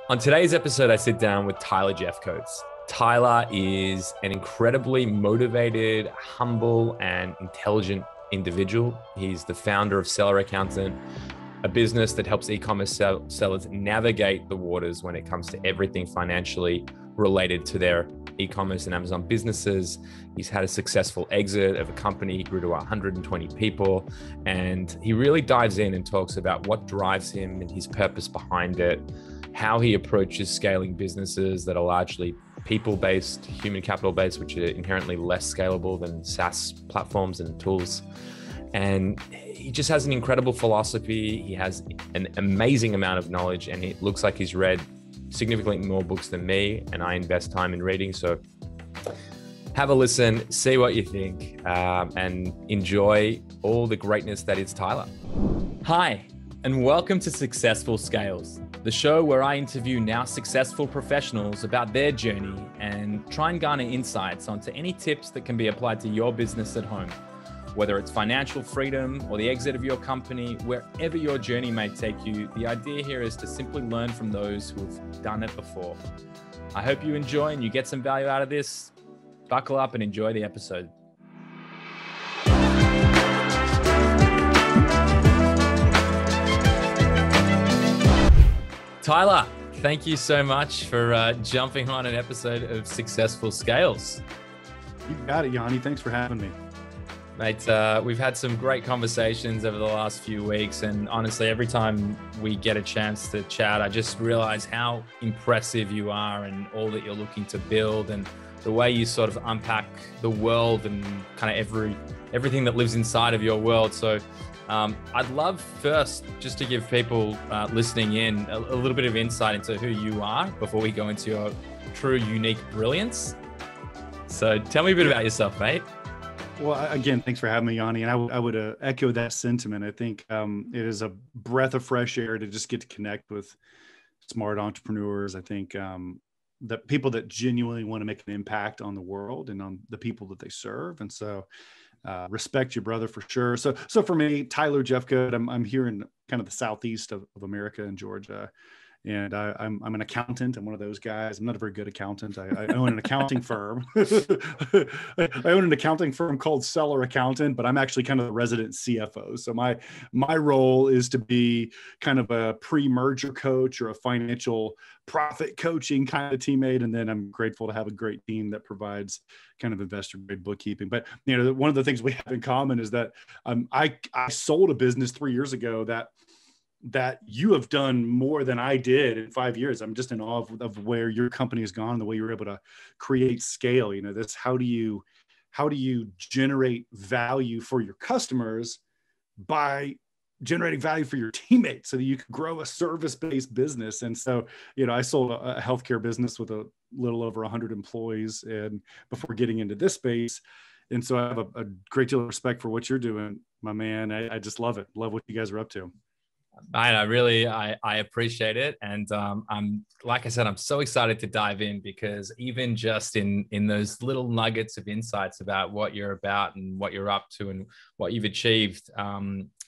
On today's episode, I sit down with Tyler Jefcoats. Tyler is an incredibly motivated, humble, and intelligent individual. He's the founder of Seller Accountant, a business that helps e-commerce sellers navigate the waters when it comes to everything financially related to their e-commerce and Amazon businesses. He's had a successful exit of a company, he grew to 120 people, and he really dives in and talks about what drives him and his purpose behind it, how he approaches scaling businesses that are largely people-based, human capital-based, which are inherently less scalable than SaaS platforms and tools. And he just has an incredible philosophy. He has an amazing amount of knowledge, and it looks like he's read significantly more books than me, and I invest time in reading. So have a listen, see what you think, and enjoy all the greatness that is Tyler. Hi, and welcome to Successful Scales, the show where I interview now successful professionals about their journey and try and garner insights onto any tips that can be applied to your business at home. Whether it's financial freedom or the exit of your company, wherever your journey may take you, the idea here is to simply learn from those who have done it before. I hope you enjoy and you get some value out of this. Buckle up and enjoy the episode. Tyler, thank you so much for jumping on an episode of Successful Scales. You got it, Yanni. Thanks for having me. Mate, we've had some great conversations over the last few weeks, and honestly, every time we get a chance to chat, I just realize how impressive you are and all that you're looking to build, and the way you sort of unpack the world and kind of everything that lives inside of your world. So I'd love first just to give people listening in a little bit of insight into who you are before we go into your true unique brilliance. So tell me a bit about yourself, mate. Well, again, thanks for having me, Yanni. And I would echo that sentiment. I think it is a breath of fresh air to just get to connect with smart entrepreneurs. I think the people that genuinely want to make an impact on the world and on the people that they serve. And so respect you, brother, for sure. So for me, Tyler Jefcoat, I'm here in kind of the southeast of America in Georgia. And I'm an accountant. I'm one of those guys. I'm not a very good accountant. I own an accounting firm. I own an accounting firm called Seller Accountant, but I'm actually kind of the resident CFO. So my role is to be kind of a pre-merger coach or a financial profit coaching kind of teammate. And then I'm grateful to have a great team that provides kind of investor grade bookkeeping. But one of the things we have in common is that I sold a business 3 years ago that you have done more than I did in 5 years. I'm just in awe of where your company has gone, the way you're able to create scale. How do you generate value for your customers by generating value for your teammates so that you can grow a service-based business? And so, I sold a healthcare business with a little over 100 employees and before getting into this space. And so I have a great deal of respect for what you're doing, my man. I just love it. Love what you guys are up to. I appreciate it. And like I said, I'm so excited to dive in because even just in those little nuggets of insights about what you're about and what you're up to and what you've achieved,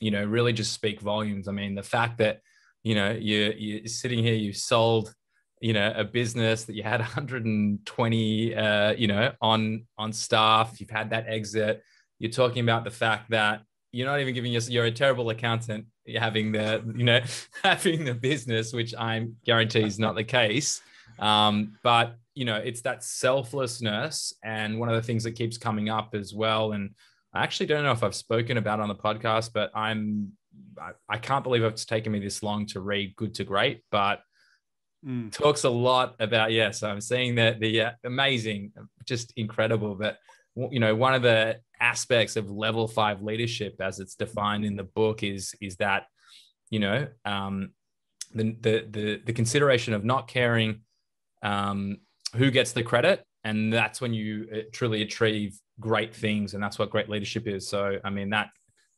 really just speak volumes. I mean, the fact that, you're sitting here, you sold, a business that you had 120, on staff, you've had that exit. You're talking about the fact that you're not even giving you're a terrible accountant having the business, which I guarantee is not the case. But it's that selflessness. And one of the things that keeps coming up as well, and I actually don't know if I've spoken about on the podcast, but I can't believe it's taken me this long to read Good to Great, but talks a lot about, so I'm seeing that the amazing, just incredible. But one of the aspects of level 5 leadership, as it's defined in the book, is that the consideration of not caring who gets the credit, and that's when you truly achieve great things, and that's what great leadership is. So I mean, that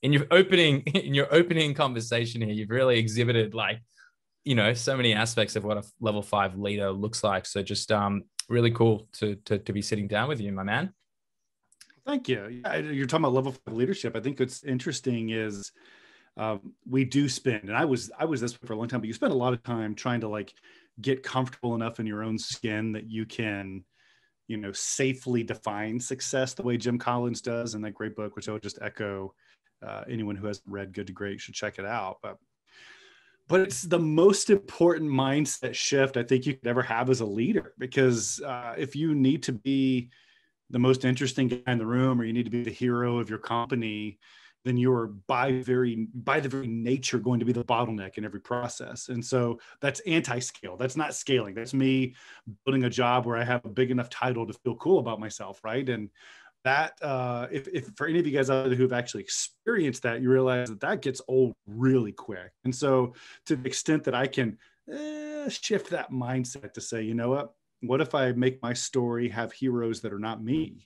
in your opening conversation here, you've really exhibited so many aspects of what a level 5 leader looks like. So just really cool to be sitting down with you, my man. Thank you. Yeah, you're talking about level 5 leadership. I think what's interesting is we do spend, and I was this way for a long time, but you spend a lot of time trying to like get comfortable enough in your own skin that you can, safely define success the way Jim Collins does in that great book, which I would just echo. Anyone who hasn't read Good to Great should check it out. But it's the most important mindset shift I think you could ever have as a leader, because if you need to be the most interesting guy in the room, or you need to be the hero of your company, then you're by the very nature going to be the bottleneck in every process. And so that's anti-scale. That's not scaling. That's me building a job where I have a big enough title to feel cool about myself, right? And that if for any of you guys out there who've actually experienced that, you realize that gets old really quick. And so to the extent that I can shift that mindset to say, you know what if I make my story have heroes that are not me,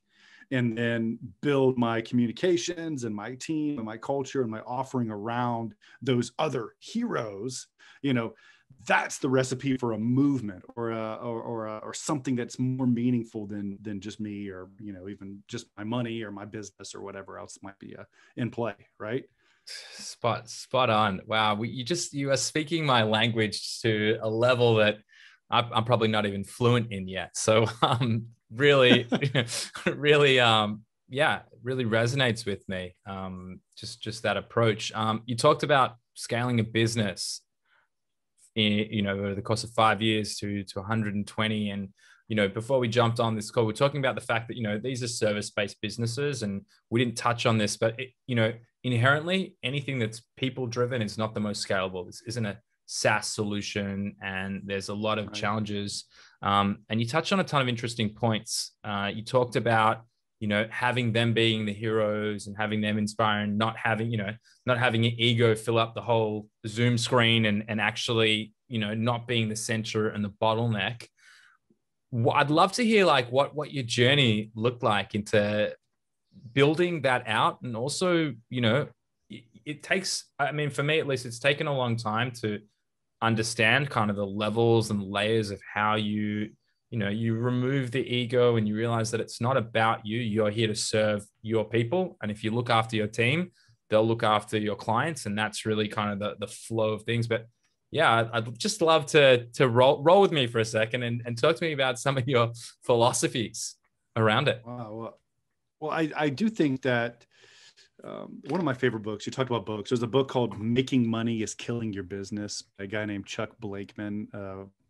and then build my communications and my team and my culture and my offering around those other heroes, that's the recipe for a movement or something that's more meaningful than just me, or, even just my money or my business or whatever else might be in play. Right. Spot on. Wow. You are speaking my language to a level that I'm probably not even fluent in yet. So really, really, really resonates with me. Just that approach. You talked about scaling a business over the course of 5 years to 120. And, before we jumped on this call, we're talking about the fact that, these are service-based businesses, and we didn't touch on this, but inherently anything that's people driven is not the most scalable. This isn't a SaaS solution, and there's a lot of challenges. And you touched on a ton of interesting points. You talked about, having them being the heroes and having them inspiring, not having an ego fill up the whole Zoom screen, and actually, not being the center and the bottleneck. I'd love to hear like what your journey looked like into building that out. And also, it takes, for me at least, it's taken a long time to understand kind of the levels and layers of how you remove the ego, and you realize that it's not about you. You're here to serve your people. And if you look after your team, they'll look after your clients. And that's really kind of the flow of things. But yeah, I'd just love to roll with me for a second and talk to me about some of your philosophies around it. Wow. Well, I do think that one of my favorite books, you talked about books, there's a book called Making Money is Killing Your Business by a guy named Chuck Blakeman.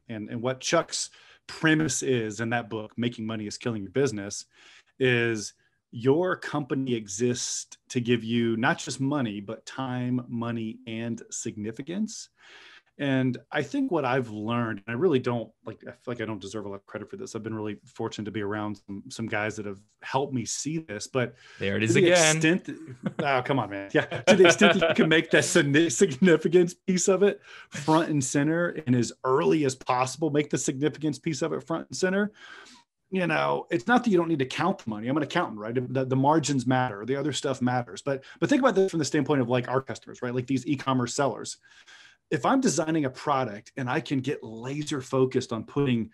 And what Chuck's premise is in that book, Making Money is Killing Your Business, is your company exists to give you not just money, but time, money, and significance. And I think what I've learned, and I really don't I feel like I don't deserve a lot of credit for this. I've been really fortunate to be around some guys that have helped me see this, but there it is again. Oh, come on, man. Yeah. To the extent that you can make that significance piece of it front and center, and as early as possible, make the significance piece of it front and center. It's not that you don't need to count the money. I'm an accountant, right? The margins matter. The other stuff matters. But think about this from the standpoint of like our customers, right? Like these e-commerce sellers. If I'm designing a product and I can get laser focused on putting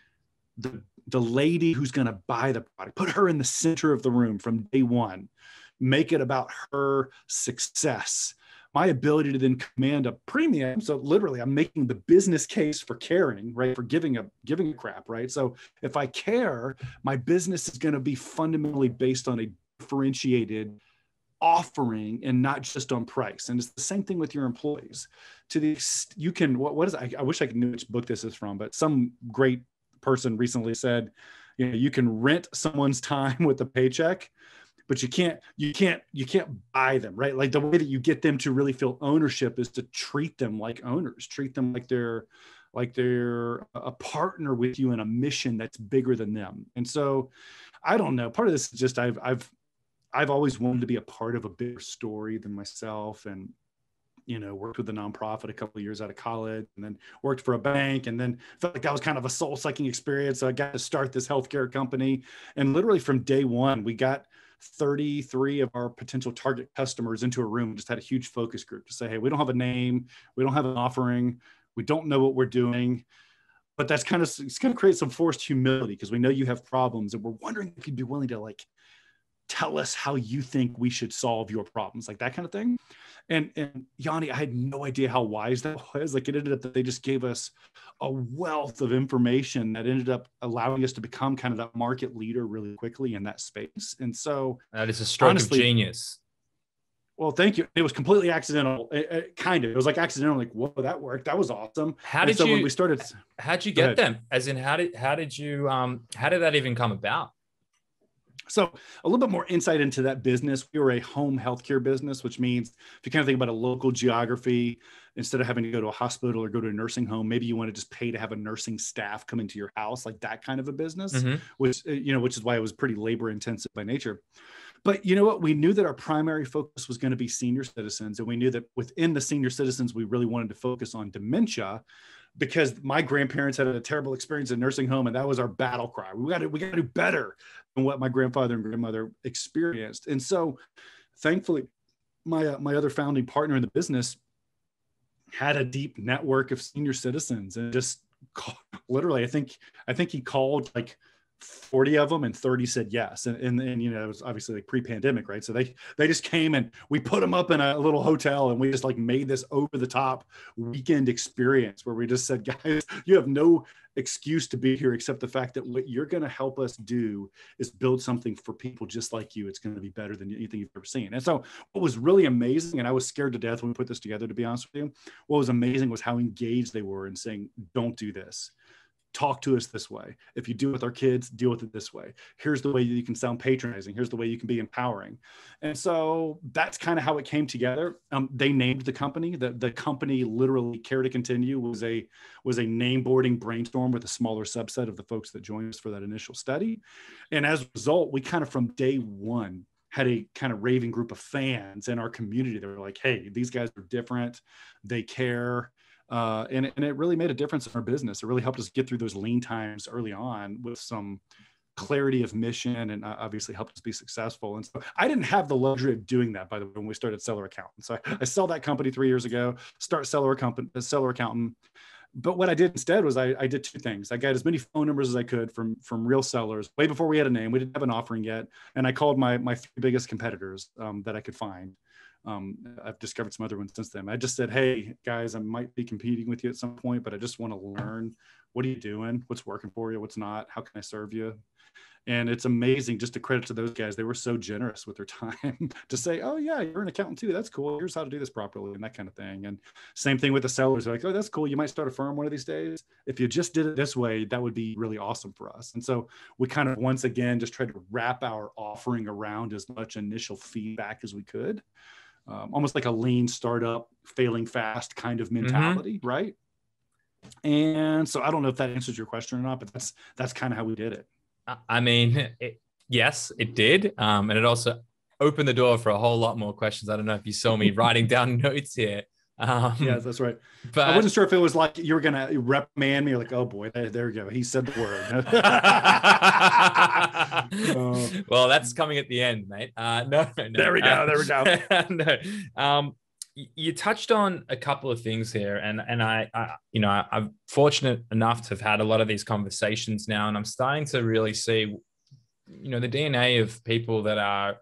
the lady who's going to buy the product, put her in the center of the room from day one, make it about her success, my ability to then command a premium. So literally I'm making the business case for caring, right? For giving a crap, right? So if I care, my business is going to be fundamentally based on a differentiated offering and not just on price. And it's the same thing with your employees. To the you can, what is, I wish I could know which book this is from, but some great person recently said, you can rent someone's time with a paycheck, but you can't buy them, right? Like the way that you get them to really feel ownership is to treat them like owners, treat them like they're a partner with you in a mission that's bigger than them. And so I don't know, part of this is just, I've always wanted to be a part of a bigger story than myself, and worked with a nonprofit a couple of years out of college, and then worked for a bank, and then felt like that was kind of a soul-sucking experience. So I got to start this healthcare company, and literally from day one, we got 33 of our potential target customers into a room, just had a huge focus group to say, hey, we don't have a name, we don't have an offering, we don't know what we're doing. But it's going to create some forced humility, because we know you have problems, and we're wondering if you'd be willing to tell us how you think we should solve your problems, like that kind of thing. And Yanni, I had no idea how wise that was. Like, it ended up that they just gave us a wealth of information that ended up allowing us to become kind of that market leader really quickly in that space. And so that is a stroke honestly, of genius. Well, thank you. It was completely accidental. It was like accidental. Like, whoa, that worked. That was awesome. When we started, how'd you get them? As in, how did that even come about? So a little bit more insight into that business. We were a home healthcare business, which means if you kind of think about a local geography, instead of having to go to a hospital or go to a nursing home, maybe you want to just pay to have a nursing staff come into your house, like that kind of a business, which is why it was pretty labor intensive by nature. But you know what? We knew that our primary focus was going to be senior citizens. And we knew that within the senior citizens, we really wanted to focus on dementia, because my grandparents had a terrible experience in nursing home, and that was our battle cry. We got to do better than what my grandfather and grandmother experienced. And so thankfully, my other founding partner in the business had a deep network of senior citizens, and just literally, I think he called like 40 of them and 30 said yes. And it was obviously like pre-pandemic, right? So they just came and we put them up in a little hotel, and we just like made this over the top weekend experience where we just said, guys, you have no excuse to be here except the fact that what you're going to help us do is build something for people just like you. It's going to be better than anything you've ever seen. And so what was really amazing, and I was scared to death when we put this together, to be honest with you, what was amazing was how engaged they were in saying, don't do this. Talk to us this way. If you do it with our kids, deal with it this way. Here's the way you can sound patronizing. Here's the way you can be empowering. And so that's kind of how it came together. They named the company. The company, literally, Care to Continue, was a name boarding brainstorm with a smaller subset of the folks that joined us for that initial study. And as a result, we kind of from day one had a kind of raving group of fans in our community that were like, hey, these guys are different. They care. And it really made a difference in our business. It really helped us get through those lean times early on with some clarity of mission, and obviously helped us be successful. And so I didn't have the luxury of doing that, by the way, when we started Seller Accountant. So I sold that company 3 years ago, start Seller Accountant. But what I did instead was I did two things. I got as many phone numbers as I could from real sellers way before we had a name. We didn't have an offering yet. And I called my three biggest competitors that I could find. I've discovered some other ones since then. I just said, hey guys, I might be competing with you at some point, but I just want to learn, what are you doing? What's working for you? What's not? How can I serve you? And it's amazing, just a credit to those guys. They were so generous with their time to say, oh yeah, you're an accountant too. That's cool. Here's how to do this properly, and that kind of thing. And same thing with the sellers. They're like, oh, that's cool. You might start a firm one of these days. If you just did it this way, that would be really awesome for us. And so we kind of, once again, just tried to wrap our offering around as much initial feedback as we could. Almost like a lean startup, failing fast kind of mentality, right? And so I don't know if that answers your question or not, but that's kind of how we did it. I mean, yes, it did. And it also opened the door for a whole lot more questions. I don't know if you saw me writing down notes here. Yes, that's right. But I wasn't sure if it was like you were going to reprimand me. You're like, oh boy, there we go. He said the word. Well, that's coming at the end, mate. No. There we go. No. You touched on a couple of things here, and I'm fortunate enough to have had a lot of these conversations now, and I'm starting to really see, the DNA of people that are,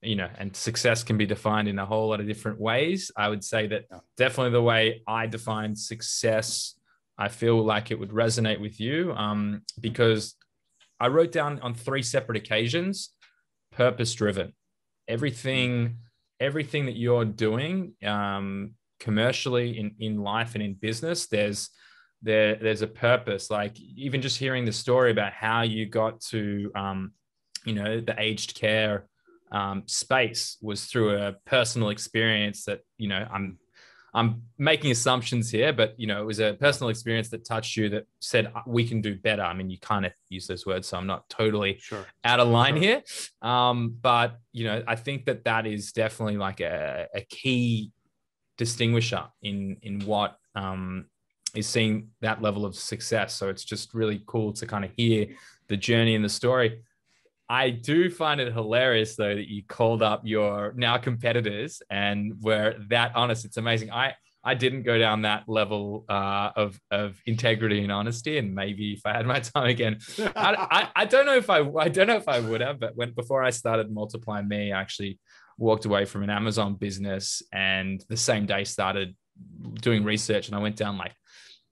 and success can be defined in a whole lot of different ways. I would say that definitely the way I define success, I feel like it would resonate with you, because I wrote down on 3 separate occasions, purpose-driven. Everything that you're doing commercially in life and in business, there's a purpose. Like even just hearing the story about how you got to, the aged care space was through a personal experience that, I'm making assumptions here, but, it was a personal experience that touched you, that said, we can do better. I mean, you kind of use those words, so I'm not totally out of line here. But, I think that is definitely like a key distinguisher in what is seeing that level of success. So it's just really cool to kind of hear the journey and the story. I do find it hilarious, though, that you called up your now competitors and were that honest. It's amazing. I I didn't go down that level of integrity and honesty. And maybe if I had my time again, I don't know if I don't know if I would have. But before I started Multiply Me, I actually walked away from an Amazon business, and the same day started doing research, and I went down like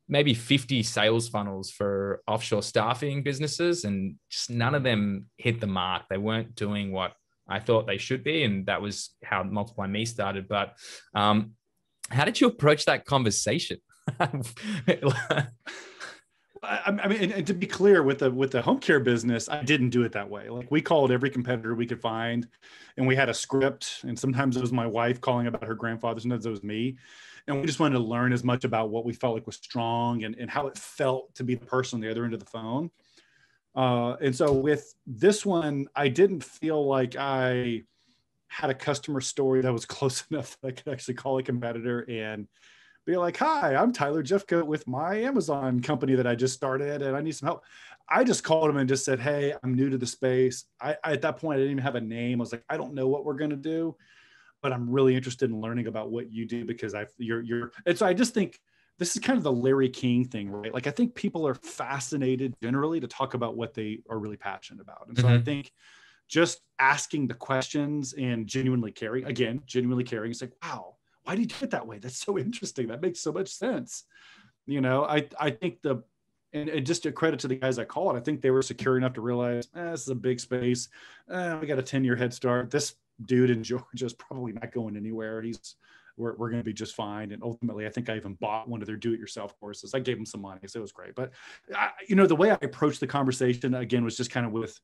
maybe 50 sales funnels for offshore staffing businesses, and just none of them hit the mark. They weren't doing what I thought they should be. And that was how Multiply Me started. But how did you approach that conversation? I mean, and to be clear, with the home care business, I didn't do it that way. Like, we called every competitor we could find, and we had a script. And sometimes it was my wife calling about her grandfather, sometimes it was me. And we just wanted to learn as much about what we felt like was strong, and how it felt to be the person on the other end of the phone. And so with this one, I didn't feel like I had a customer story that was close enough that I could actually call a competitor and be like, "Hi, I'm Tyler Jefcoat with my Amazon company that I just started, and I need some help." I just called him and just said, "Hey, I'm new to the space." I at that point, I didn't even have a name. I was like, "I don't know what we're going to do, but I'm really interested in learning about what you do, because you're." And so I just think this is kind of the Larry King thing, right? Like, I think people are fascinated generally to talk about what they are really passionate about. And so I think just asking the questions and genuinely caring, it's like, wow, why do you do it that way? That's so interesting. That makes so much sense. I think and just a credit to the guys that call it, I think they were secure enough to realize, this is a big space. We got a 10-year head start. This dude in Georgia is probably not going anywhere. We're going to be just fine. And ultimately, I think I even bought one of their do-it-yourself courses. I gave them some money, so it was great. But the way I approached the conversation again was just kind of with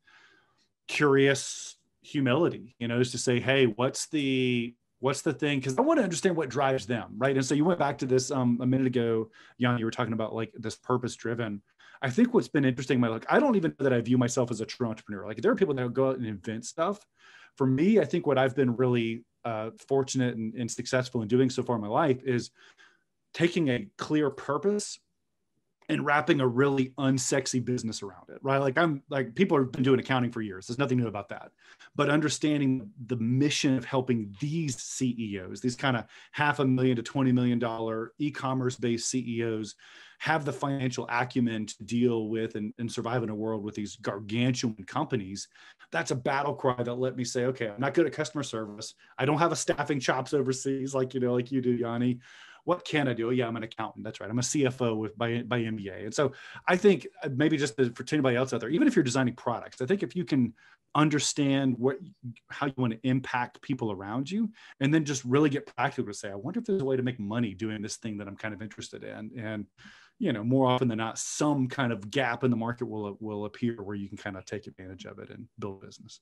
curious humility, is to say, "Hey, what's the thing?" Because I want to understand what drives them, right? And so you went back to this a minute ago, Jan. You were talking about like this purpose-driven. I think what's been interesting, I don't even know that I view myself as a true entrepreneur. Like, there are people that go out and invent stuff. For me, I think what I've been really fortunate and successful in doing so far in my life is taking a clear purpose and wrapping a really unsexy business around it, right? Like, people have been doing accounting for years. There's nothing new about that. But understanding the mission of helping these CEOs, these kind of $500,000 to $20 million e-commerce based CEOs, have the financial acumen to deal with and survive in a world with these gargantuan companies. That's a battle cry that let me say, okay, I'm not good at customer service. I don't have a staffing chops overseas like you do, Yanni. What can I do? Oh, yeah, I'm an accountant. That's right. I'm a CFO by MBA. And so I think maybe just for anybody else out there, even if you're designing products, I think if you can understand how you want to impact people around you, and then just really get practical to say, I wonder if there's a way to make money doing this thing that I'm kind of interested in. And more often than not, some kind of gap in the market will appear where you can kind of take advantage of it and build a business.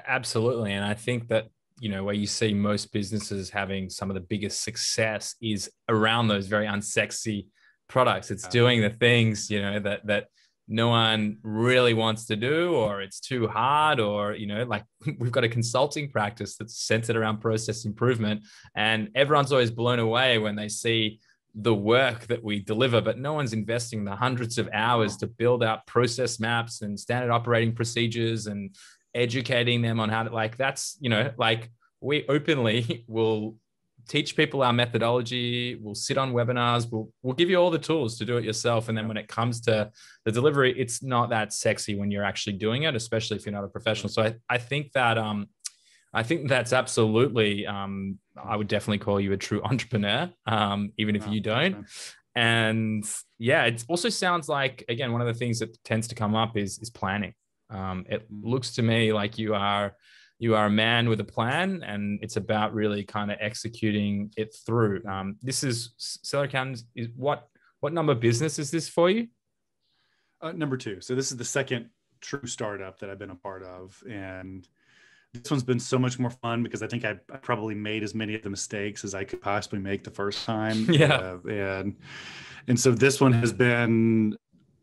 Absolutely. And I think that, where you see most businesses having some of the biggest success is around those very unsexy products. It's doing the things, that no one really wants to do, or it's too hard, or, like we've got a consulting practice that's centered around process improvement, and everyone's always blown away when they see the work that we deliver, but no one's investing the hundreds of hours to build out process maps and standard operating procedures and educating them on how to, that's, we openly will teach people our methodology. We'll sit on webinars. We'll give you all the tools to do it yourself. And then when it comes to the delivery, it's not that sexy when you're actually doing it, especially if you're not a professional. So I think that, I think that's absolutely, I would definitely call you a true entrepreneur, even if you don't. And yeah, it also sounds like, again, one of the things that tends to come up is planning. It looks to me like you are a man with a plan, and it's about really kind of executing it through. This is Seller Accountants. What number business is this for you? Number 2. So this is the second true startup that I've been a part of, and this one's been so much more fun because I think I probably made as many of the mistakes as I could possibly make the first time. Yeah. And so this one has been,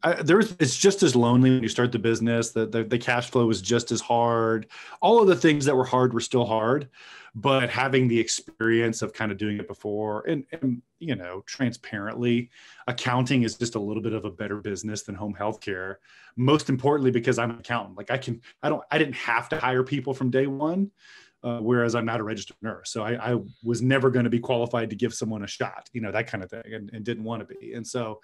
it's just as lonely when you start the business. The cash flow was just as hard. All of the things that were hard were still hard, but having the experience of kind of doing it before, and transparently, accounting is just a little bit of a better business than home healthcare. Most importantly, because I'm an accountant. I didn't have to hire people from day one. whereas I'm not a registered nurse. So I was never going to be qualified to give someone a shot, that kind of thing, and didn't want to be. And so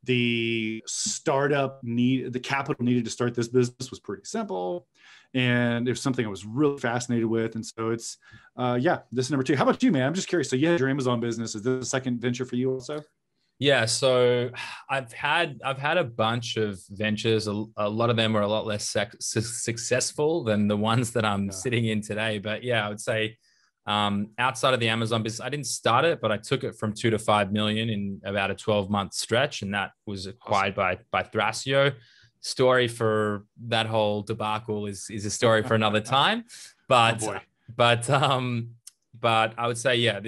the capital needed to start this business was pretty simple. And it was something I was really fascinated with. And so it's, this is number 2. How about you, man? I'm just curious. So you had your Amazon business. Is this a second venture for you also? Yeah, so I've had a bunch of ventures. A lot of them are a lot less successful than the ones that I'm sitting in today. But yeah, I would say outside of the Amazon business, I didn't start it, but I took it from 2 to 5 million in about a 12-month stretch, and that was acquired by Thrasio. Story for that whole debacle is a story for another time. But but I would say,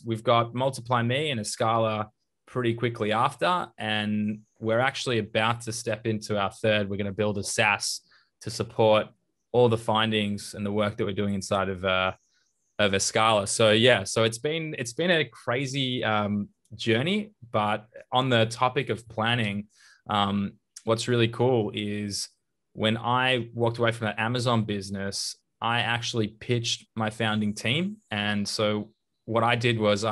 we've got Multiply Me and Escala pretty quickly after, and we're actually about to step into our third. We're going to build a SaaS to support all the findings and the work that we're doing inside of Escala. So it's been a crazy journey. But on the topic of planning, what's really cool is when I walked away from that Amazon business, I actually pitched my founding team. And so what I did was,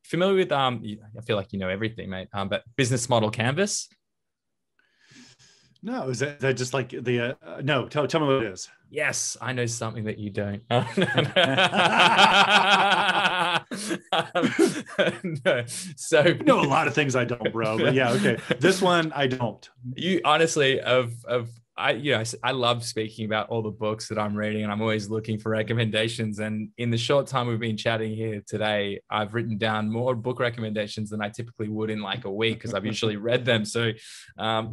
familiar with, I feel like you know everything, mate, but business model canvas. No, is that just like the, no, tell me what it is. Yes, I know something that you don't. No. So you know a lot of things I don't, bro, but yeah, okay. This one I don't. You honestly, I love speaking about all the books that I'm reading, and I'm always looking for recommendations. And in the short time we've been chatting here today, I've written down more book recommendations than I typically would in like a week, because I've usually read them. So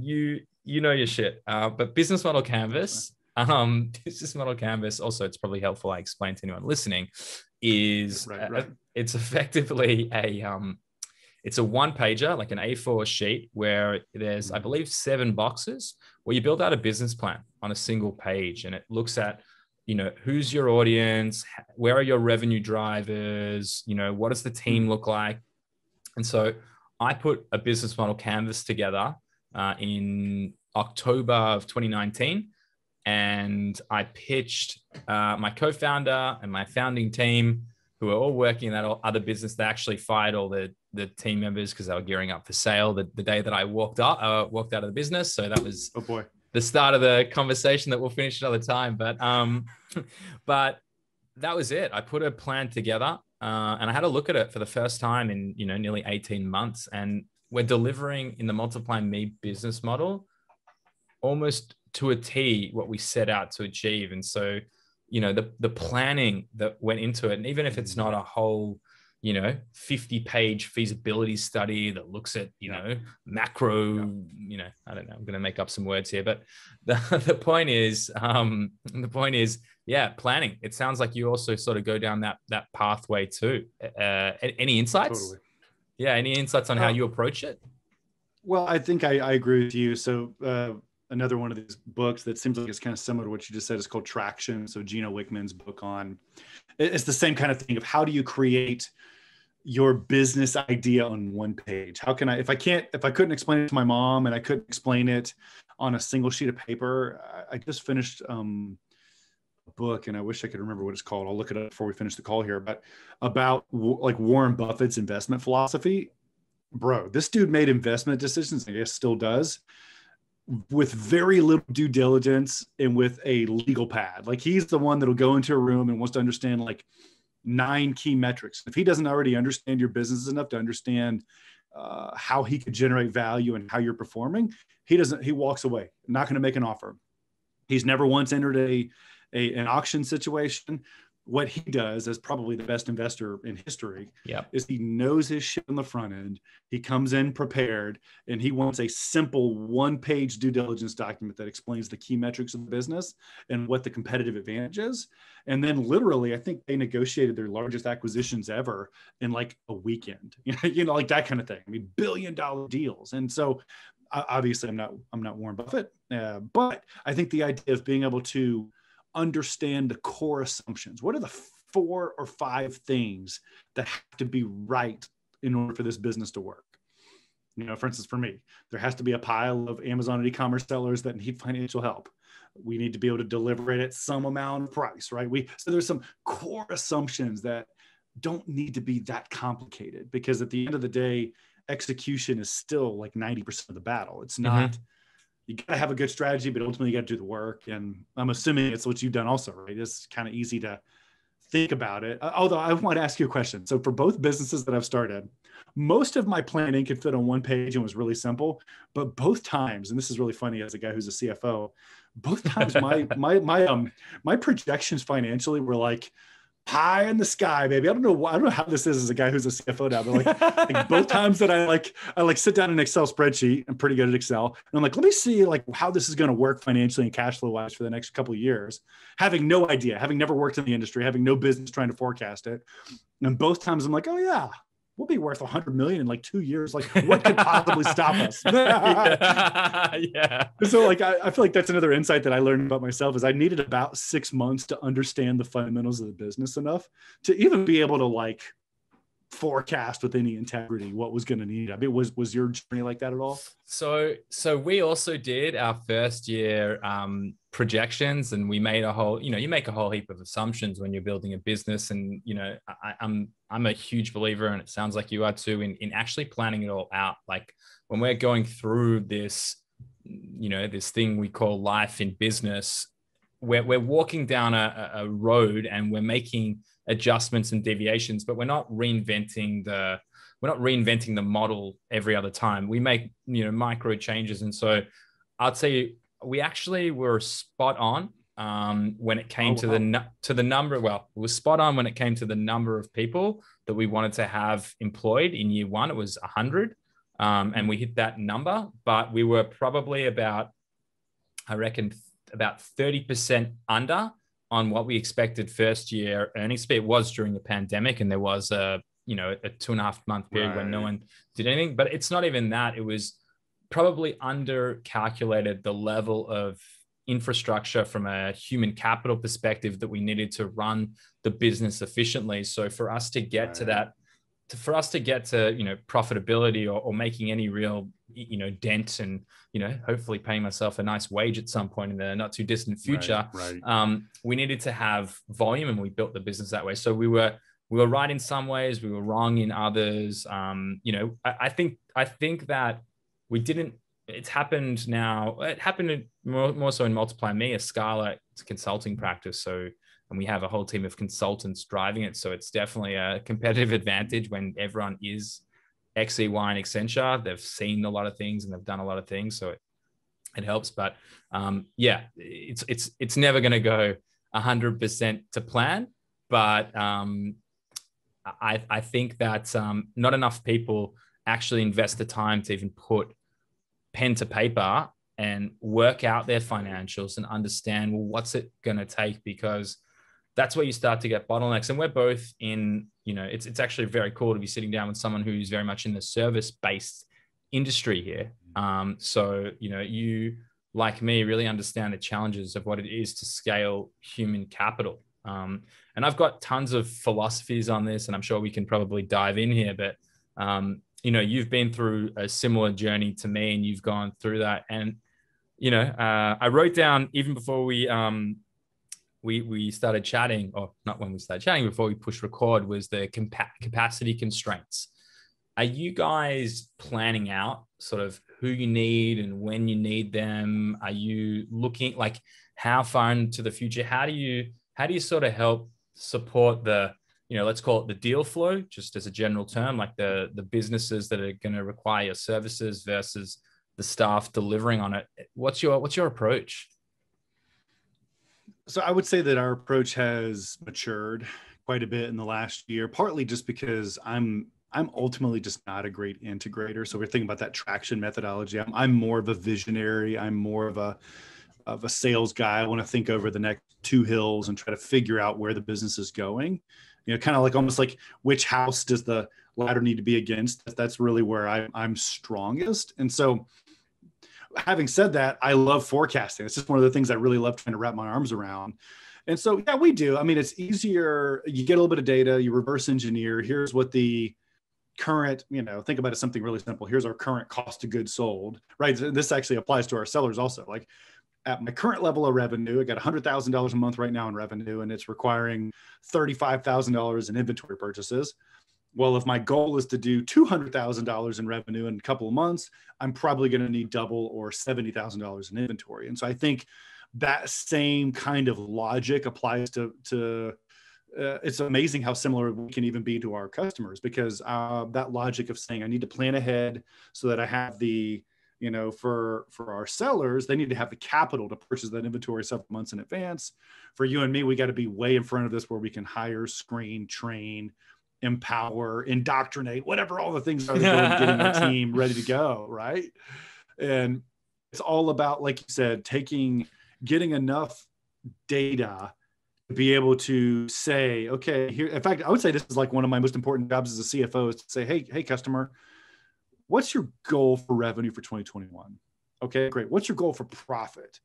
you know your shit. But business model canvas, also, it's probably helpful I explain to anyone listening, is right. It's effectively it's a one-pager, like an A4 sheet, where there's, I believe, 7 boxes where you build out a business plan on a single page. And it looks at, who's your audience, where are your revenue drivers, what does the team look like? And so I put a business model canvas together in October of 2019. And I pitched my co-founder and my founding team, who were all working in that other business. They actually fired all the team members because they were gearing up for sale the day that I walked out of the business. So that was the start of the conversation that we'll finish another time. But that was it. I put a plan together and I had a look at it for the first time in nearly 18 months. And we're delivering in the Multiply Me business model almost to a T what we set out to achieve. And so, the planning that went into it, and even if it's not a whole 50-page feasibility study that looks at, macro, I don't know, I'm going to make up some words here, but the point is, planning. It sounds like you also sort of go down that pathway too. Any insights? Totally. Yeah. Any insights on how you approach it? Well, I think I agree with you. So, another one of these books that seems like it's kind of similar to what you just said is called Traction. So Gino Wickman's book it's the same kind of thing of how do you create your business idea on one page? How can if I couldn't explain it to my mom and I couldn't explain it on a single sheet of paper, I just finished a book and I wish I could remember what it's called. I'll look it up before we finish the call here, but about like Warren Buffett's investment philosophy. Bro, this dude made investment decisions, I guess still does, with very little due diligence and with a legal pad. Like he's the one that'll go into a room and wants to understand like 9 key metrics. If he doesn't already understand your business enough to understand how he could generate value and how you're performing, he walks away, not going to make an offer. He's never once entered an auction situation. What he does as probably the best investor in history is he knows his shit on the front end. He comes in prepared and he wants a simple 1-page due diligence document that explains the key metrics of the business and what the competitive advantage is. And then literally, I think they negotiated their largest acquisitions ever in like a weekend, like that kind of thing. I mean, billion-dollar deals. And so obviously I'm not Warren Buffett, but I think the idea of being able to understand the core assumptions. What are the 4 or 5 things that have to be right in order for this business to work? For instance, for me, there has to be a pile of Amazon and e-commerce sellers that need financial help. We need to be able to deliver it at some amount of price, right? So there's some core assumptions that don't need to be that complicated, because at the end of the day, execution is still like 90% of the battle. It's not, you got to have a good strategy, but ultimately you got to do the work. And I'm assuming it's what you've done also, right? It's kind of easy to think about it. Although I want to ask you a question. So for both businesses that I've started, most of my planning could fit on one page and was really simple, but both times, and this is really funny as a guy who's a CFO, both times my projections financially were like pie in the sky, baby. I don't know how this is as a guy who's a CFO now, but like both times that I sit down in an Excel spreadsheet. I'm pretty good at Excel. And I'm like, let me see like how this is going to work financially and cash flow wise for the next couple of years, having no idea, having never worked in the industry, having no business trying to forecast it. And both times I'm like, oh yeah, we'll be worth 100 million in like 2 years. Like what could possibly stop us? Yeah. So like, I feel like that's another insight that I learned about myself is I needed about 6 months to understand the fundamentals of the business enough to even be able to like forecast with any integrity what was going to need. I mean, was your journey like that at all? So we also did our first year projections, and we made a whole, you make a whole heap of assumptions when you're building a business. And, I'm a huge believer, and it sounds like you are too, in actually planning it all out. Like when we're going through this, this thing we call life in business, we're walking down a road and we're making adjustments and deviations, but we're not reinventing the model every other time. We make, micro changes. And so I'd say we actually were spot on when it came to the number. Well, it was spot on when it came to the number of people that we wanted to have employed in year one. It was 100. And we hit that number, but we were probably about 30% under on what we expected first year earnings. It was during the pandemic, and there was a 2.5 month period when no one did anything. But it's not even that. It was probably under calculated the level of infrastructure from a human capital perspective that we needed to run the business efficiently. So for us to get to that, for us to get to profitability or making any real dent, and hopefully paying myself a nice wage at some point in the not too distant future, we needed to have volume, and we built the business that way. So we were right in some ways, we were wrong in others. I think that we didn't. It's happened now. It happened more so in Multiply Me, a Scala consulting practice. And we have a whole team of consultants driving it. So it's definitely a competitive advantage when everyone is X, Y, and Accenture. They've seen a lot of things and they've done a lot of things. So it helps. But it's never going to go 100% to plan. But I think that not enough people actually invest the time to even put pen to paper and work out their financials and understand, well, what's it going to take? Because that's where you start to get bottlenecks. And we're both in, it's actually very cool to be sitting down with someone who's very much in the service-based industry here. So, you, like me, really understand the challenges of what it is to scale human capital. And I've got tons of philosophies on this, and I'm sure we can probably dive in here, but, you've been through a similar journey to me, and you've gone through that. And, I wrote down even before we started chatting, or not when we started chatting, before we pushed record, was the capacity constraints. Are you guys planning out sort of who you need and when you need them? Are you looking like how far into the future? How do you sort of help support the, let's call it the deal flow, just as a general term, like the businesses that are going to require your services versus the staff delivering on it? What's your approach? So I would say that our approach has matured quite a bit in the last year, partly just because I'm ultimately just not a great integrator. So we're thinking about that traction methodology. I'm more of a visionary. I'm more of a sales guy. I want to think over the next 2 hills and try to figure out where the business is going. Kind of like almost like which house does the ladder need to be against? That's really where I'm strongest. And so having said that, I love forecasting. It's just one of the things I really love trying to wrap my arms around. And so, yeah, we do. I mean, it's easier. You get a little bit of data, you reverse engineer. Here's what the current, think about it, something really simple. Here's our current cost of goods sold, right? This actually applies to our sellers also. Like, at my current level of revenue, I got $100,000 a month right now in revenue, and it's requiring $35,000 in inventory purchases. Well, if my goal is to do $200,000 in revenue in a couple of months, I'm probably going to need double or $70,000 in inventory. And so I think that same kind of logic applies to it's amazing how similar we can even be to our customers, because that logic of saying I need to plan ahead so that I have the, for our sellers, they need to have the capital to purchase that inventory several months in advance. For you and me, we got to be way in front of this where we can hire, screen, train, empower, indoctrinate, whatever all the things are that go in getting our team ready to go, right? And it's all about, like you said, getting enough data to be able to say, okay, here. In fact, I would say this is like one of my most important jobs as a CFO, is to say, hey, customer, what's your goal for revenue for 2021? Okay, great. What's your goal for profit?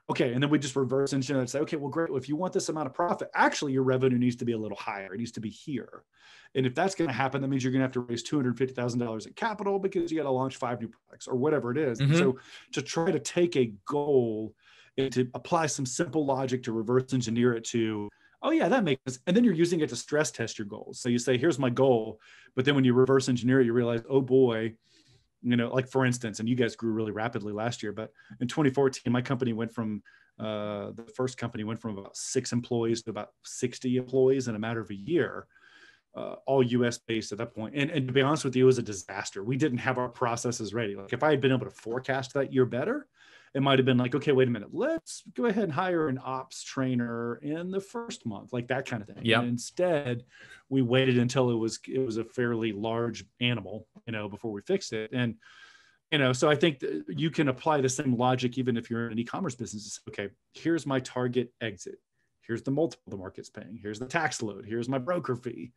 Okay, and then we just reverse engineer and say, okay, well, great. Well, if you want this amount of profit, actually your revenue needs to be a little higher. It needs to be here. And if that's going to happen, that means you're going to have to raise $250,000 in capital because you got to launch 5 new products or whatever it is. Mm-hmm. So to try to take a goal and to apply some simple logic to reverse engineer it to, oh yeah, that makes sense. And then you're using it to stress test your goals. So you say, here's my goal. But then when you reverse engineer it, you realize, oh boy, like for instance, and you guys grew really rapidly last year, but in 2014, my company went from, the first company went from about 6 employees to about 60 employees in a matter of a year, all US based at that point. And to be honest with you, it was a disaster. We didn't have our processes ready. Like if I had been able to forecast that year better, it might've been like, okay, wait a minute, let's go ahead and hire an ops trainer in the first month, like that kind of thing. Yeah. And instead we waited until it was a fairly large animal, before we fixed it. And, so I think that you can apply the same logic, even if you're in an e-commerce business. Okay, here's my target exit. Here's the multiple the market's paying. Here's the tax load. Here's my broker fee.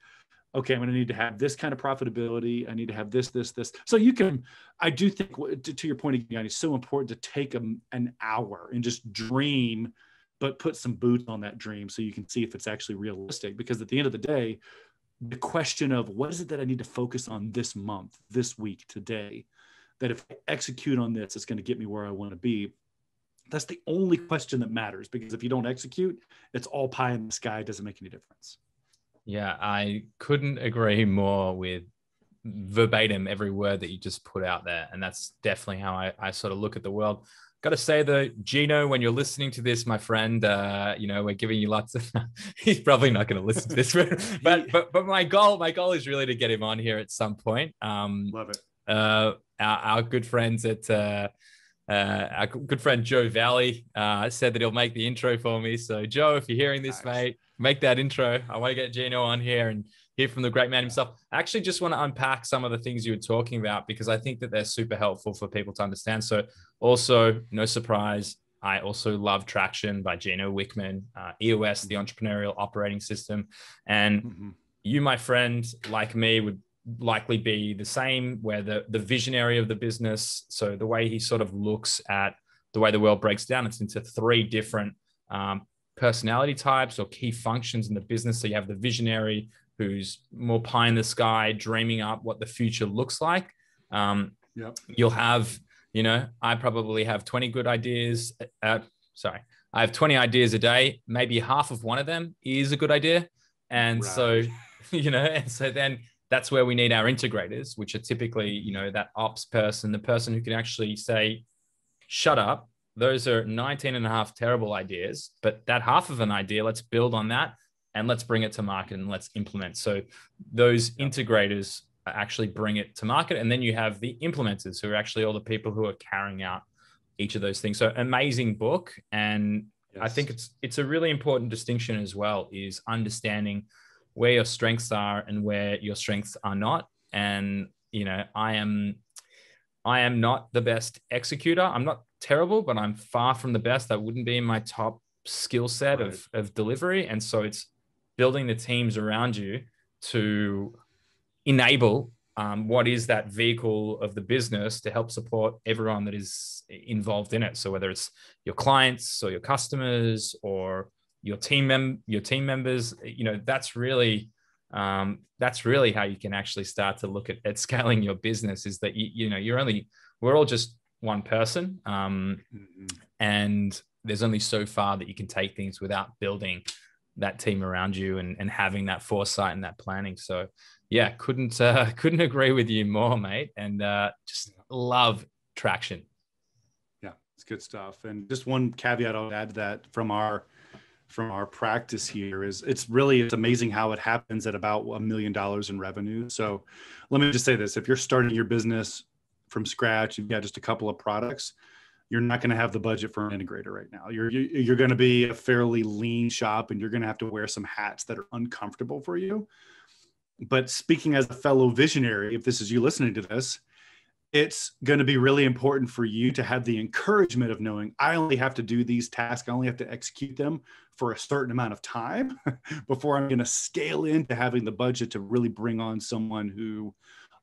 Okay, I'm going to need to have this kind of profitability. I need to have this. So I do think, to your point again, it's so important to take an hour and just dream, but put some boots on that dream so you can see if it's actually realistic. Because at the end of the day, the question of what is it that I need to focus on this month, this week, today, that if I execute on this, it's going to get me where I want to be. That's the only question that matters, because if you don't execute, it's all pie in the sky. It doesn't make any difference. Yeah, I couldn't agree more with verbatim every word that you just put out there. And that's definitely how I sort of look at the world. Got to say though, Gino, when you're listening to this, my friend, we're giving you lots of, he's probably not going to listen to this, but my goal is really to get him on here at some point. Love it. Our good friends at, our good friend Joe Valley said that he'll make the intro for me. So Joe, if you're hearing this, mate, make that intro. I want to get Gino on here and hear from the great man himself. I actually just want to unpack some of the things you were talking about, because I think that they're super helpful for people to understand. So also, no surprise, I also love Traction by Gino Wickman, EOS, the entrepreneurial operating system. And you, my friend, like me, would likely be the same, where the visionary of the business. So the way he sort of looks at the way the world breaks down, it's into 3 different personality types or key functions in the business. So you have the visionary, who's more pie in the sky, dreaming up what the future looks like. You'll have, I probably have 20 good ideas. I have 20 ideas a day. Maybe half of one of them is a good idea. And so, and so then that's where we need our integrators, which are typically, that ops person, the person who can actually say, shut up. Those are 19 and a half terrible ideas, but that half of an idea, let's build on that and let's bring it to market and let's implement. So those integrators actually bring it to market. And then you have the implementers, who are actually all the people who are carrying out each of those things. So amazing book. And I think it's a really important distinction as well, is understanding where your strengths are and where your strengths are not. And, I am not the best executor. I'm not terrible, but I'm far from the best. That wouldn't be in my top skill set of delivery. And so it's building the teams around you to enable what is that vehicle of the business to help support everyone that is involved in it. So whether it's your clients or your customers or your team members, that's really That's really how you can actually start to look at scaling your business, is that, we're all just one person. And there's only so far that you can take things without building that team around you and having that foresight and that planning. So yeah, couldn't agree with you more, mate. And just love traction. Yeah, it's good stuff. And just one caveat I'll add to that from our practice here is it's amazing how it happens at about $1 million in revenue. So let me just say this: if you're starting your business from scratch, you've got just a couple of products, you're not going to have the budget for an integrator right now. You're going to be a fairly lean shop, and you're going to have to wear some hats that are uncomfortable for you. But speaking as a fellow visionary, if this is you listening to this, it's going to be really important for you to have the encouragement of knowing I only have to do these tasks. I only have to execute them for a certain amount of time before I'm going to scale into having the budget to really bring on someone who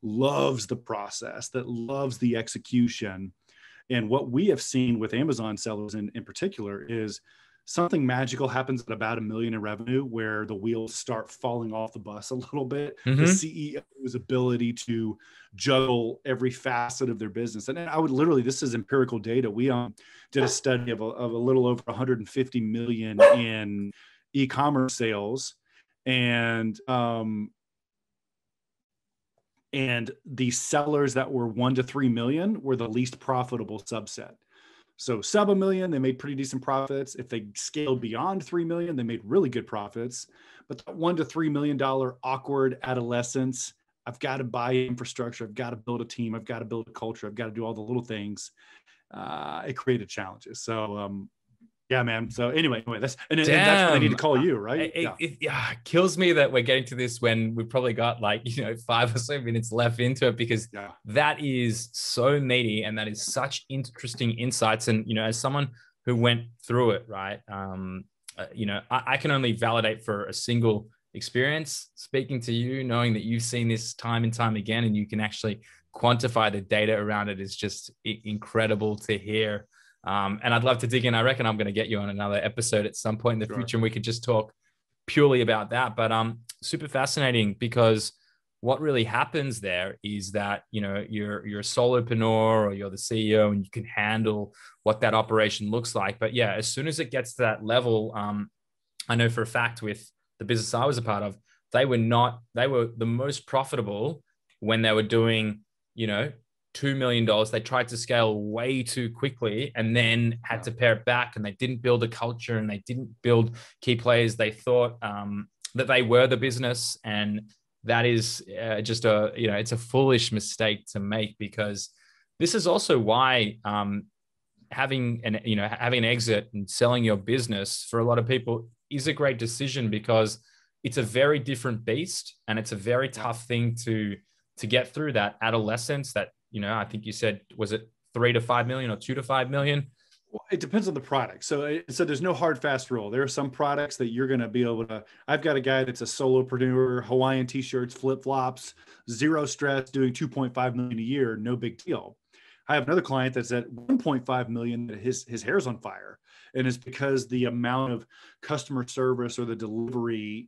loves the process, that loves the execution. And what we have seen with Amazon sellers in particular is something magical happens at about $1 million in revenue, where the wheels start falling off the bus a little bit. The CEO's ability to juggle every facet of their business. And I would literally, this is empirical data. We did a study of a little over 150 million in e-commerce sales. And the sellers that were 1 to 3 million were the least profitable subset. So sub $1 million, they made pretty decent profits. If they scaled beyond 3 million, they made really good profits. But that $1 to $3 million awkward adolescence, I've got to buy infrastructure, I've got to build a team, I've got to build a culture, I've got to do all the little things. It created challenges. So yeah, man. So anyway, that's when they need to call you, right? It kills me that we're getting to this when we've probably got 5 or so minutes left into it, because that is so meaty and that is such interesting insights. And, as someone who went through it, right, I can only validate for a single experience speaking to you, knowing that you've seen this time and time again, and you can actually quantify the data around it is just incredible to hear. And I'd love to dig in. I reckon I'm going to get you on another episode at some point in the future, and we could just talk purely about that. But super fascinating, because what really happens there is that, you're a solopreneur or you're the CEO, and you can handle what that operation looks like. But yeah, as soon as it gets to that level, I know for a fact with the business I was a part of, they were the most profitable when they were doing, $2 million. They tried to scale way too quickly and then had to pare it back, and they didn't build a culture and they didn't build key players. They thought that they were the business, and that is just it's a foolish mistake to make, because this is also why having an exit and selling your business for a lot of people is a great decision, because it's a very different beast, and it's a very tough thing to get through that adolescence that, I think you said, was it 3 to 5 million or 2 to 5 million? Well, it depends on the product. So there's no hard, fast rule. There are some products that you're going to be able to, I've got a guy that's a solopreneur, Hawaiian t-shirts, flip-flops, zero stress, doing 2.5 million a year. No big deal. I have another client that's at 1.5 million, that his hair's on fire. And it's because the amount of customer service or the delivery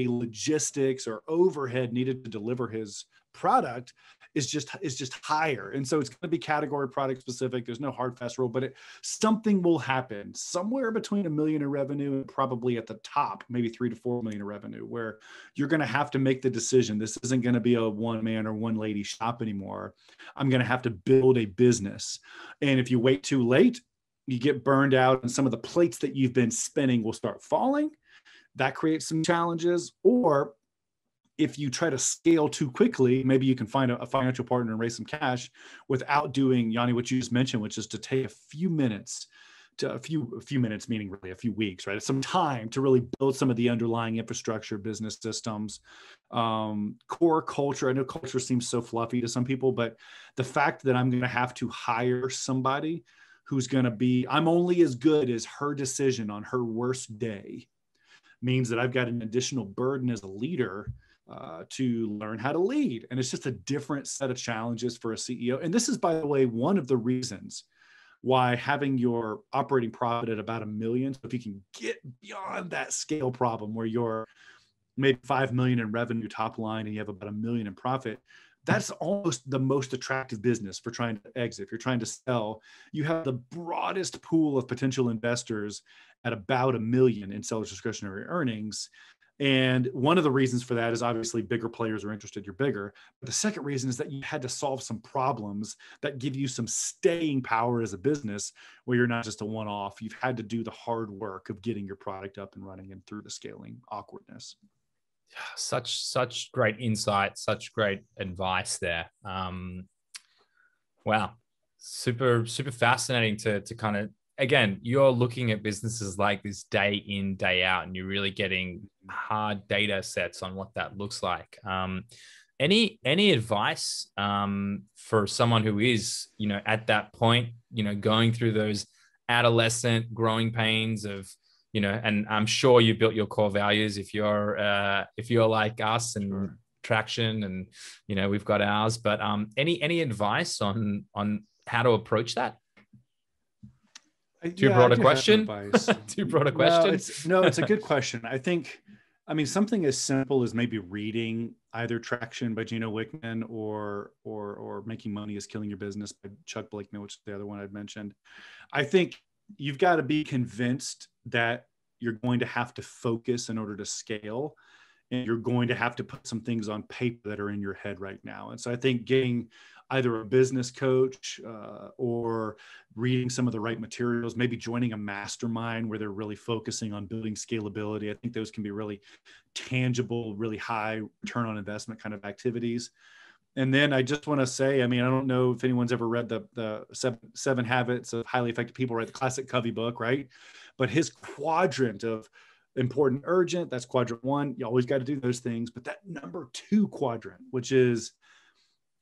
logistics or overhead needed to deliver his product is just higher. And so it's going to be category product specific. There's no hard, fast rule, but something will happen somewhere between $1 million in revenue and probably at the top, maybe 3 to 4 million in revenue, where you're going to have to make the decision. This isn't going to be a one man or one lady shop anymore. I'm going to have to build a business. And if you wait too late, you get burned out, and some of the plates that you've been spinning will start falling. That creates some challenges. Or if you try to scale too quickly, maybe you can find a financial partner and raise some cash without doing, Yanni, what you just mentioned, which is to take a few minutes, meaning really a few weeks, right? Some time to really build some of the underlying infrastructure, business systems, core culture. I know culture seems so fluffy to some people, but the fact that I'm going to have to hire somebody who's going to be, I'm only as good as her decision on her worst day, means that I've got an additional burden as a leader to learn how to lead. And it's just a different set of challenges for a CEO. And this is, by the way, one of the reasons why having your operating profit at about $1 million, so if you can get beyond that scale problem where you're maybe 5 million in revenue top line and you have about $1 million in profit, that's almost the most attractive business for trying to exit. If you're trying to sell, you have the broadest pool of potential investors at about $1 million in seller's discretionary earnings. And one of the reasons for that is obviously bigger players are interested, you're bigger. But the second reason is that you had to solve some problems that give you some staying power as a business where you're not just a one-off. You've had to do the hard work of getting your product up and running and through the scaling awkwardness. Such great insight, such great advice there. Wow. Super fascinating to kind of, again, you're looking at businesses like this day in, day out, and you're really getting hard data sets on what that looks like. Any advice for someone who is, at that point, going through those adolescent growing pains of, and I'm sure you built your core values if you're like us and sure. Traction, and we've got ours, but any advice on how to approach that? Too broad a question? Too broad a question? No, it's a good question. I mean, something as simple as maybe reading either Traction by Gino Wickman or Making Money is Killing Your Business by Chuck Blakeman, which is the other one I'd mentioned. I think you've got to be convinced that you're going to have to focus in order to scale, and you're going to have to put some things on paper that are in your head right now. And so I think getting either a business coach or reading some of the right materials, maybe joining a mastermind where they're really focusing on building scalability. I think those can be really tangible, really high return on investment kind of activities. And then I just want to say, I mean, I don't know if anyone's ever read the seven Habits of Highly Effective People, right? The classic Covey book, right? But his quadrant of important, urgent, that's quadrant 1. You always got to do those things. But that number 2 quadrant, which is,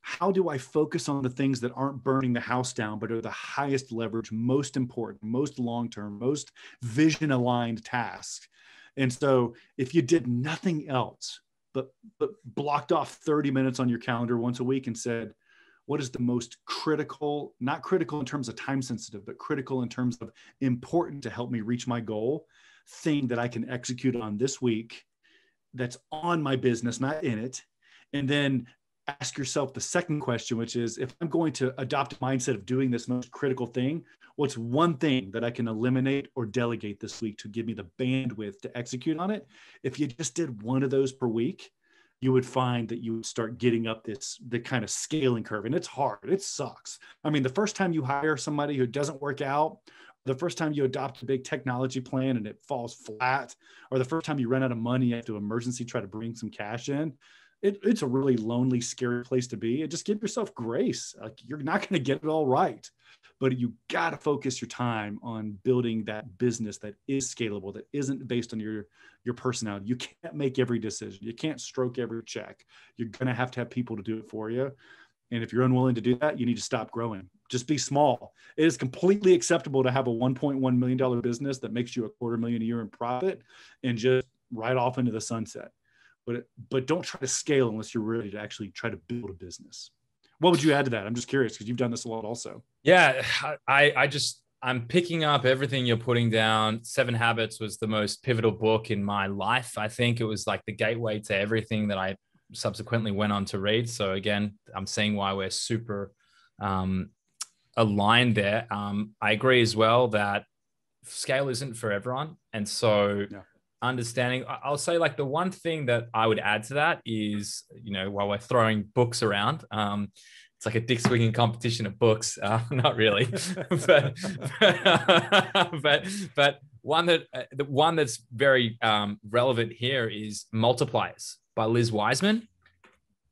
how do I focus on the things that aren't burning the house down, but are the highest leverage, most important, most long-term, most vision aligned tasks? And so if you did nothing else, but blocked off 30 minutes on your calendar once a week and said, what is the most critical, not critical in terms of time sensitive, but critical in terms of important to help me reach my goal, thing that I can execute on this week that's on my business, not in it. And then ask yourself the second question, which is, if I'm going to adopt a mindset of doing this most critical thing, what's one thing that I can eliminate or delegate this week to give me the bandwidth to execute on it? If you just did one of those per week, you would find that you would start getting up the kind of scaling curve. And it's hard. It sucks. I mean, the first time you hire somebody who doesn't work out, the first time you adopt a big technology plan and it falls flat, or the first time you run out of money, you have to emergency try to bring some cash in. It's a really lonely, scary place to be. And just give yourself grace. Like, you're not going to get it all right, but you got to focus your time on building that business that is scalable, that isn't based on your personality. You can't make every decision. You can't stroke every check. You're going to have people to do it for you. And if you're unwilling to do that, you need to stop growing. Just be small. It is completely acceptable to have a $1.1 million business that makes you $250,000 a year in profit and just ride off into the sunset. But don't try to scale unless you're ready to actually try to build a business. What would you add to that? I'm just curious because you've done this a lot also. Yeah, I'm picking up everything you're putting down. 7 Habits was the most pivotal book in my life. I think it was like the gateway to everything that I subsequently went on to read. So again, I'm seeing why we're super aligned there. I agree as well that scale isn't for everyone. And so understanding, I'll say, like, the one thing that I would add to that is, while we're throwing books around, it's like a dick swinging competition of books. Not really, but the one that's very relevant here is Multipliers by Liz Wiseman.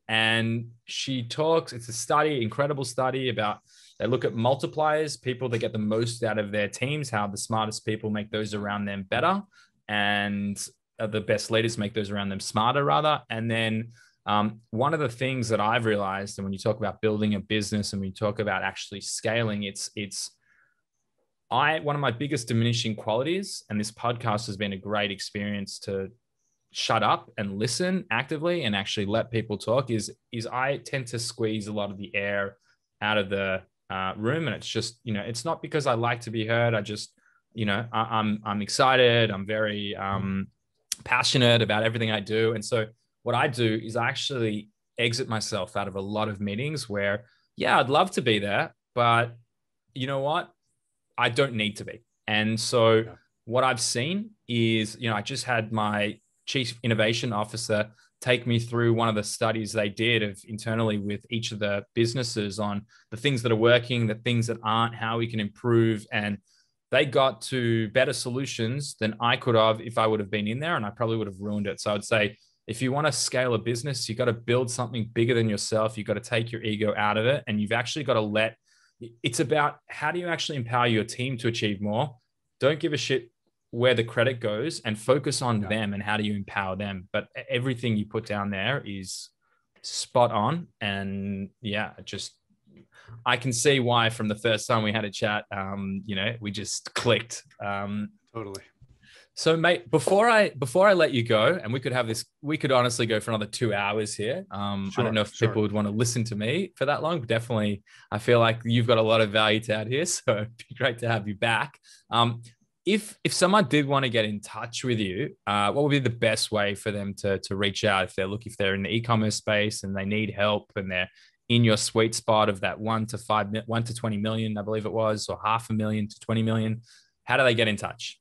And she talks, it's a study, incredible study about, they look at multipliers, people that get the most out of their teams, how the smartest people make those around them better, and the best leaders make those around them smarter, rather. And then one of the things that I've realized, and when you talk about building a business and we talk about actually scaling, one of my biggest diminishing qualities, and this podcast has been a great experience to shut up and listen actively and actually let people talk, is I tend to squeeze a lot of the air out of the room. And it's just, it's not because I like to be heard. I just, I'm excited. I'm very passionate about everything I do. And so what I do is I actually exit myself out of a lot of meetings where, yeah, I'd love to be there, but you know what? I don't need to be. And so what I've seen is, I just had my chief innovation officer take me through one of the studies they did of internally with each of the businesses on the things that are working, the things that aren't, how we can improve. And they got to better solutions than I could have if I would have been in there, and I probably would have ruined it. So I'd say, if you want to scale a business, you got to build something bigger than yourself. You've got to take your ego out of it. And you've actually got to it's about how do you actually empower your team to achieve more? Don't give a shit where the credit goes and focus on them and how do you empower them. But everything you put down there is spot on. And I can see why from the first time we had a chat, we just clicked. Totally. So, mate, before I let you go, and we could honestly go for another 2 hours here. I don't know if people would want to listen to me for that long, but definitely I feel like you've got a lot of value to add here. So it'd be great to have you back. If someone did want to get in touch with you, what would be the best way for them to reach out if they're in the e-commerce space and they need help and they're in your sweet spot of that 1 to 20 million, I believe it was, or $500,000 to 20 million? How do they get in touch?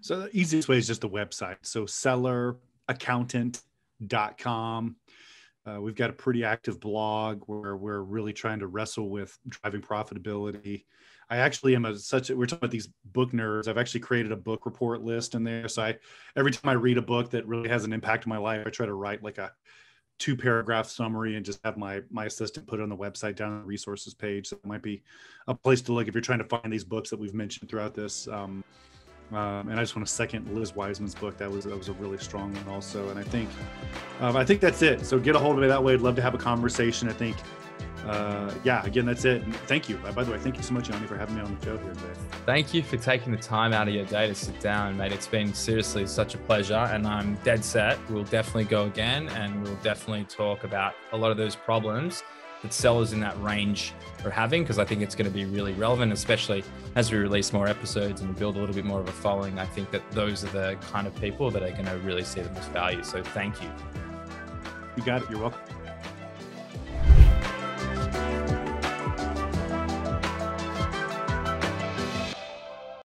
So the easiest way is just the website. So selleraccountant.com. We've got a pretty active blog where we're really trying to wrestle with driving profitability. I actually am we're talking about these book nerds. I've actually created a book report list in there. So every time I read a book that really has an impact on my life, I try to write like a 2-paragraph summary and just have my assistant put it on the website down on the resources page. So it might be a place to look if you're trying to find these books that we've mentioned throughout this. And I just want to second Liz Wiseman's book. That was a really strong one also. And I think that's it. So get a hold of me that way. I'd love to have a conversation. I think, again, that's it. And thank you. By the way, thank you so much, Yanni, for having me on the show here today. Thank you for taking the time out of your day to sit down, mate. It's been seriously such a pleasure, and I'm dead set. We'll definitely go again, and we'll definitely talk about a lot of those problems that sellers in that range are having, because I think it's going to be really relevant, especially as we release more episodes and we build a little bit more of a following. I think that those are the kind of people that are going to really see the most value. So thank you. You got it. You're welcome.